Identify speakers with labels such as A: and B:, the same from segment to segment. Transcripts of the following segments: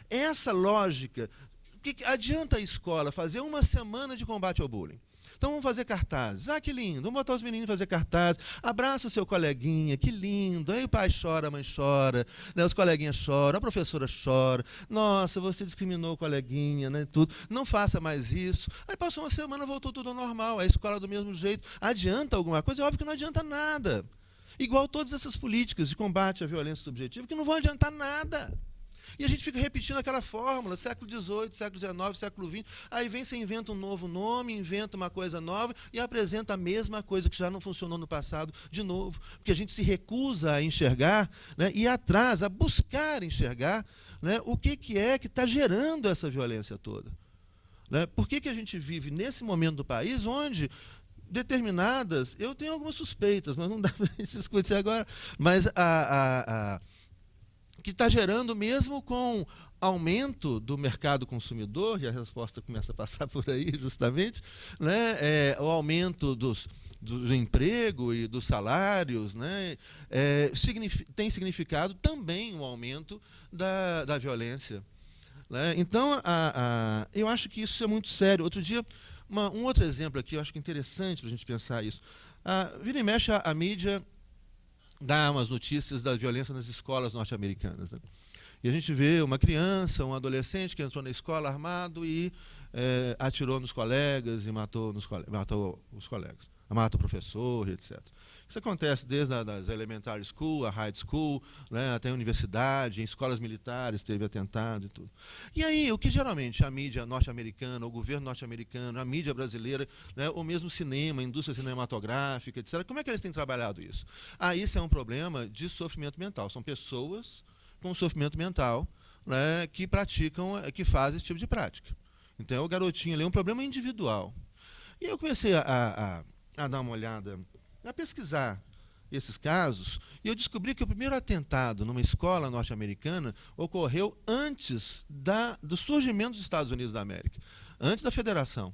A: essa lógica, que adianta a escola fazer uma semana de combate ao bullying? Então vamos fazer cartazes. Ah, que lindo. Vamos botar os meninos fazer cartazes. Abraça o seu coleguinha, que lindo. Aí o pai chora, a mãe chora, né? Os coleguinhas choram, a professora chora. Nossa, você discriminou o coleguinha, né? Tudo. Não faça mais isso. Aí passou uma semana, voltou tudo ao normal. A escola do mesmo jeito. Adianta alguma coisa? É óbvio que não adianta nada. Igual todas essas políticas de combate à violência subjetiva, que não vão adiantar nada. E a gente fica repetindo aquela fórmula, século XVIII, século XIX, século XX, aí vem, você inventa um novo nome, inventa uma coisa nova e apresenta a mesma coisa que já não funcionou no passado de novo, porque a gente se recusa a enxergar, né, e ir atrás, a buscar enxergar, né, o que é que está gerando essa violência toda. Né? Por que a gente vive nesse momento do país onde determinadas, eu tenho algumas suspeitas, mas não dá para a gente discutir agora, mas que está gerando, mesmo com aumento do mercado consumidor, e a resposta começa a passar por aí, justamente, né, o aumento do emprego e dos salários, né, tem significado também o aumento da violência. Né? Então, eu acho que isso é muito sério. Outro dia, um outro exemplo aqui, eu acho que é interessante para a gente pensar isso. Vira e mexe, a mídia dá umas notícias da violência nas escolas norte-americanas. Né? E a gente vê uma criança, um adolescente que entrou na escola armado e atirou nos colegas e matou os colegas. Mata o professor, etc. Isso acontece desde as elementary school, a high school, né, até a universidade, em escolas militares teve atentado e tudo. E aí, o que geralmente a mídia norte-americana, o governo norte-americano, a mídia brasileira, né, ou mesmo o cinema, a indústria cinematográfica, etc., como é que eles têm trabalhado isso? Isso é um problema de sofrimento mental. São pessoas com sofrimento mental, né, que praticam, que fazem esse tipo de prática. Então, o garotinho ali é um problema individual. E eu comecei a dar uma olhada, a pesquisar esses casos, e eu descobri que o primeiro atentado numa escola norte-americana ocorreu antes do surgimento dos Estados Unidos da América, antes da Federação.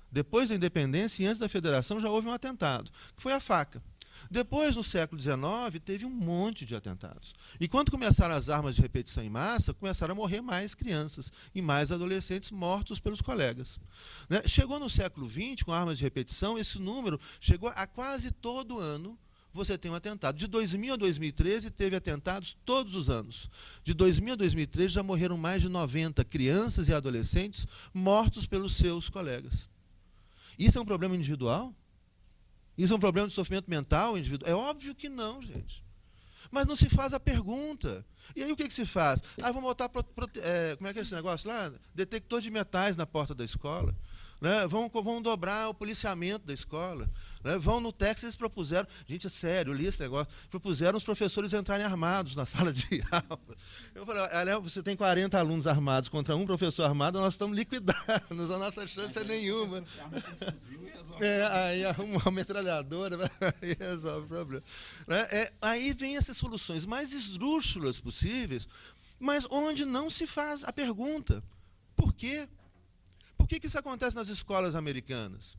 A: Depois da independência e antes da Federação já houve um atentado, que foi a faca. Depois, no século XIX, teve um monte de atentados. E quando começaram as armas de repetição em massa, começaram a morrer mais crianças e mais adolescentes mortos pelos colegas. Né? Chegou no século XX, com armas de repetição, esse número chegou a quase todo ano você tem um atentado. De 2000 a 2013, teve atentados todos os anos. De 2000 a 2013, já morreram mais de 90 crianças e adolescentes mortos pelos seus colegas. Isso é um problema individual? Isso é um problema de sofrimento mental individual? É óbvio que não, gente. Mas não se faz a pergunta. E aí o que se faz? Vamos botar, como é que é esse negócio lá? Detector de metais na porta da escola. Né? Vão dobrar o policiamento da escola. Né? Vão no Texas, eles propuseram, gente, é sério, eu li esse negócio, propuseram os professores entrarem armados na sala de aula. Eu falei, olha, você tem 40 alunos armados contra um professor armado, nós estamos liquidados, a nossa chance é nenhuma. Aí arruma uma metralhadora, aí resolve o problema. Aí vem essas soluções mais esdrúxulas possíveis, mas onde não se faz a pergunta, por quê? Por que isso acontece nas escolas americanas?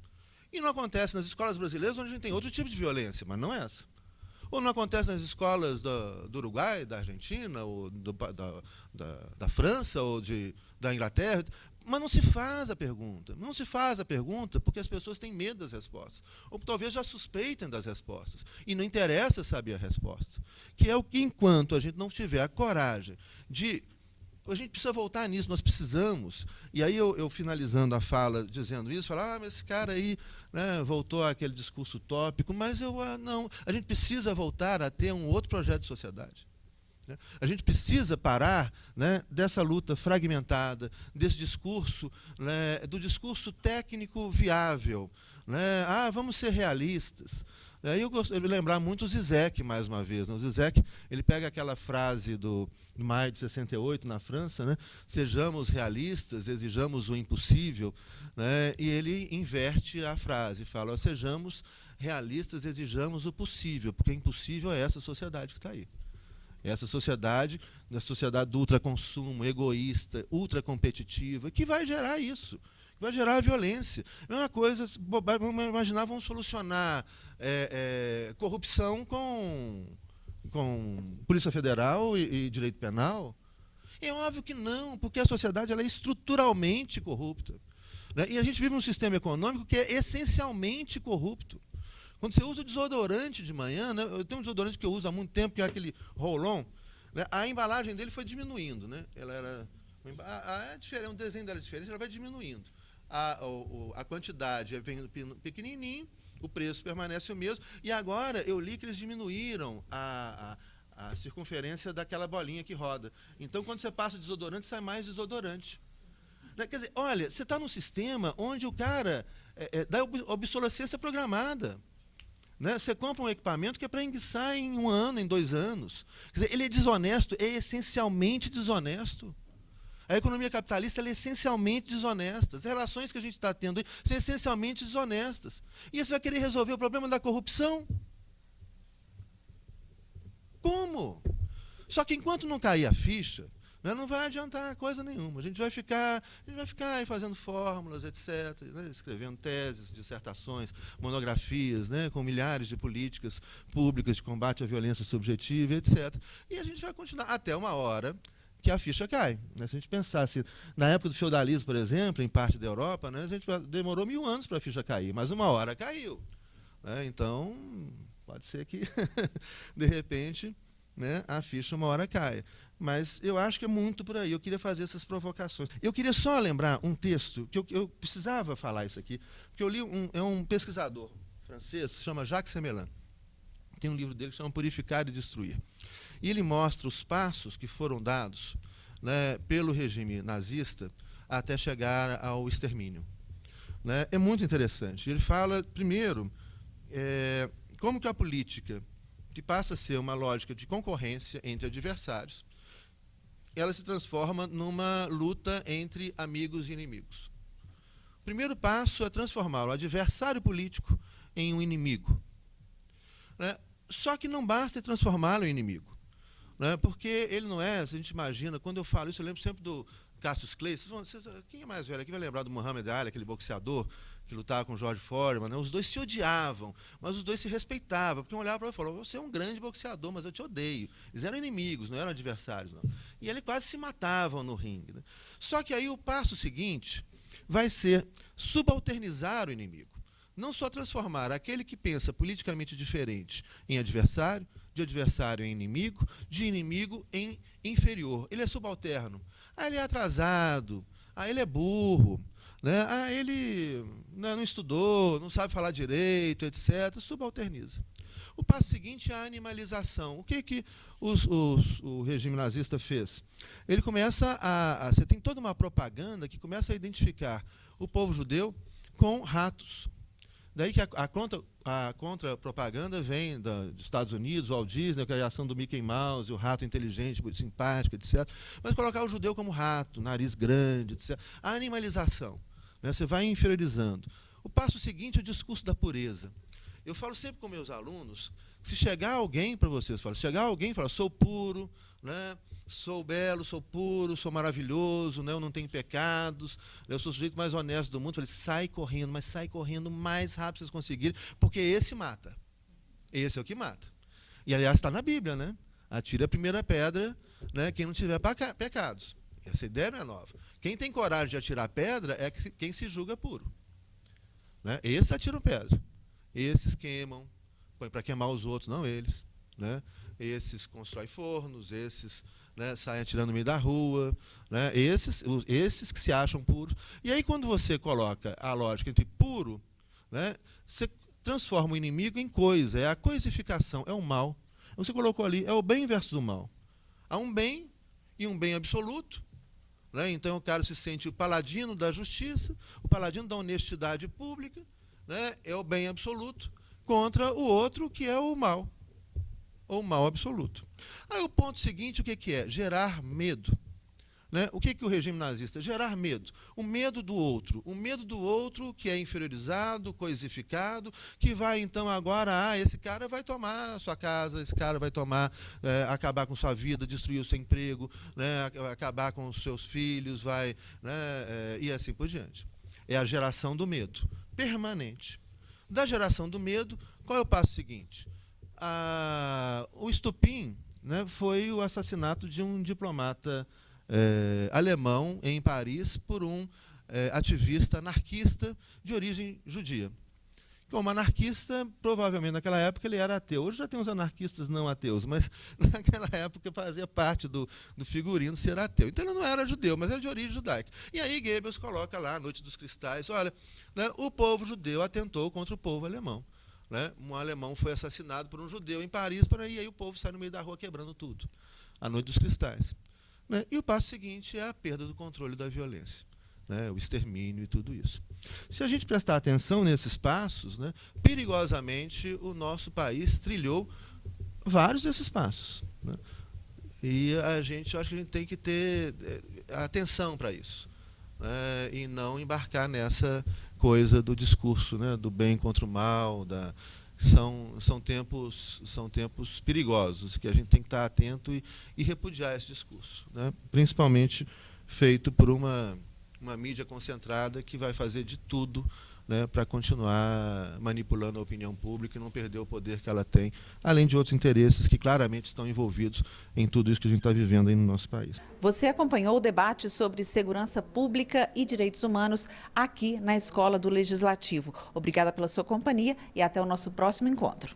A: E não acontece nas escolas brasileiras, onde a gente tem outro tipo de violência, mas não essa. Ou não acontece nas escolas do Uruguai, da Argentina, ou da França, ou da Inglaterra. Mas não se faz a pergunta. Não se faz a pergunta porque as pessoas têm medo das respostas. Ou talvez já suspeitem das respostas. E não interessa saber a resposta. Que é o que, enquanto a gente não tiver a coragem de... A gente precisa voltar nisso, nós precisamos. E aí eu finalizando a fala, dizendo isso, falar, mas esse cara aí, né, voltou àquele discurso utópico, mas não, a gente precisa voltar a ter um outro projeto de sociedade. Né? A gente precisa parar, né, dessa luta fragmentada, desse discurso, né, do discurso técnico viável. Né? Vamos ser realistas. Aí eu gostaria de lembrar muito o Zizek, mais uma vez. Né? O Zizek, ele pega aquela frase do maio de 68, na França, né? Sejamos realistas, exijamos o impossível, né? E ele inverte a frase, fala, sejamos realistas, exijamos o possível, porque impossível é essa sociedade que está aí. Essa sociedade, a sociedade do ultraconsumo, egoísta, ultracompetitiva, que vai gerar isso. Vai gerar violência. Mesma coisa, vamos imaginar, vamos solucionar corrupção com Polícia Federal e direito penal. É óbvio que não, porque a sociedade ela é estruturalmente corrupta. Né? E a gente vive num sistema econômico que é essencialmente corrupto. Quando você usa o desodorante de manhã, né? Eu tenho um desodorante que eu uso há muito tempo, que é aquele Roll-On, né? A embalagem dele foi diminuindo. Né? Ela era, um desenho dela é diferente, ela vai diminuindo. A quantidade vem pequenininho, o preço permanece o mesmo, e agora eu li que eles diminuíram a circunferência daquela bolinha que roda. Então, quando você passa o desodorante, sai mais desodorante. Quer dizer, olha, você está num sistema onde o cara dá obsolescência programada. Né? Você compra um equipamento que é para enguiçar em 1 ano, em 2 anos. Quer dizer, ele é desonesto, é essencialmente desonesto. A economia capitalista ela é essencialmente desonesta. As relações que a gente está tendo aí são essencialmente desonestas. E você vai querer resolver o problema da corrupção? Como? Só que enquanto não cair a ficha, né, não vai adiantar coisa nenhuma. A gente vai ficar aí fazendo fórmulas, etc., né, escrevendo teses, dissertações, monografias, né, com milhares de políticas públicas de combate à violência subjetiva, etc. E a gente vai continuar até uma hora que a ficha cai. Né? Se a gente pensasse, na época do feudalismo, por exemplo, em parte da Europa, né, a gente demorou 1000 anos para a ficha cair, mas uma hora caiu. Né? Então, pode ser que, de repente, né, a ficha uma hora caia. Mas eu acho que é muito por aí. Eu queria fazer essas provocações. Eu queria só lembrar um texto, que eu precisava falar isso aqui, porque eu li um pesquisador francês, se chama Jacques Semelin. Tem um livro dele que chama Purificar e Destruir. E ele mostra os passos que foram dados, né, pelo regime nazista até chegar ao extermínio. Né? É muito interessante. Ele fala, primeiro, como que a política, que passa a ser uma lógica de concorrência entre adversários, ela se transforma numa luta entre amigos e inimigos. O primeiro passo é transformar o adversário político em um inimigo. Né? Só que não basta transformá-lo em inimigo. Né? Porque ele não é, se a gente imagina, quando eu falo isso, eu lembro sempre do Cassius Clay. Quem é mais velho aqui vai lembrar do Muhammad Ali, aquele boxeador que lutava com George Foreman, né? Os dois se odiavam, mas os dois se respeitavam, porque um olhava para ele e falou, você é um grande boxeador, mas eu te odeio. Eles eram inimigos, não eram adversários. Não. E eles quase se matavam no ringue. Né? Só que aí o passo seguinte vai ser subalternizar o inimigo. Não só transformar aquele que pensa politicamente diferente em adversário, de adversário em inimigo, de inimigo em inferior. Ele é subalterno. Ele é atrasado. Ele é burro. Né? Ele não estudou, não sabe falar direito, etc. Subalterniza. O passo seguinte é a animalização. O que o regime nazista fez? Ele começa você tem toda uma propaganda que começa a identificar o povo judeu com ratos. Daí que a contra-propaganda vem dos Estados Unidos, o Walt Disney, a criação do Mickey Mouse, o rato inteligente, simpático, etc. Mas colocar o judeu como rato, nariz grande, etc. A animalização. Né? Você vai inferiorizando. O passo seguinte é o discurso da pureza. Eu falo sempre com meus alunos, se chegar alguém para vocês, chegar alguém e falar, sou puro, né? Sou belo, sou puro, sou maravilhoso, né? Eu não tenho pecados, eu sou o sujeito mais honesto do mundo. Eu falei, sai correndo, mas sai correndo o mais rápido que vocês conseguirem, porque esse mata. Esse é o que mata. E, aliás, está na Bíblia, né? Atire a primeira pedra, né, quem não tiver pecados. Essa ideia não é nova. Quem tem coragem de atirar pedra é quem se julga puro. Né? Esses atiram pedra. Esses queimam, põem para queimar os outros, não eles. Né? Esses constroem fornos, esses, né, saem atirando no meio da rua. Né? Esses que se acham puros. E aí, quando você coloca a lógica entre puro, né, você transforma o inimigo em coisa. É a coisificação, é o mal. Você colocou ali, é o bem versus o mal. Há um bem e um bem absoluto. Né? Então, o cara se sente o paladino da justiça, o paladino da honestidade pública, né? É o bem absoluto, contra o outro, que é o mal, ou mal absoluto. Aí o ponto seguinte, o que é? Gerar medo. Né? O que o regime nazista? Gerar medo. O medo do outro que é inferiorizado, coisificado, que vai então agora, esse cara vai tomar a sua casa, esse cara vai acabar com sua vida, destruir o seu emprego, né? Acabar com os seus filhos, né? E assim por diante. É a geração do medo, permanente. Da geração do medo, qual é o passo seguinte? O estopim, né, foi o assassinato de um diplomata alemão em Paris por um ativista anarquista de origem judia. Como anarquista, provavelmente naquela época ele era ateu. Hoje já tem uns anarquistas não ateus, mas naquela época fazia parte do figurino ser ateu. Então ele não era judeu, mas era de origem judaica. E aí Goebbels coloca lá, Noite dos Cristais, olha, né, o povo judeu atentou contra o povo alemão. Né? Um alemão foi assassinado por um judeu em Paris, e aí o povo sai no meio da rua quebrando tudo. A Noite dos Cristais. Né? E o passo seguinte é a perda do controle da violência. Né, o extermínio e tudo isso. Se a gente prestar atenção nesses passos, né, perigosamente o nosso país trilhou vários desses passos. Né, e eu acho que a gente tem que ter atenção para isso. Né, e não embarcar nessa coisa do discurso, né, do bem contra o mal. São tempos perigosos, que a gente tem que estar atento e repudiar esse discurso. Né, principalmente feito por uma mídia concentrada que vai fazer de tudo, né, para continuar manipulando a opinião pública e não perder o poder que ela tem, além de outros interesses que claramente estão envolvidos em tudo isso que a gente está vivendo aí no nosso país.
B: Você acompanhou o debate sobre segurança pública e direitos humanos aqui na Escola do Legislativo. Obrigada pela sua companhia e até o nosso próximo encontro.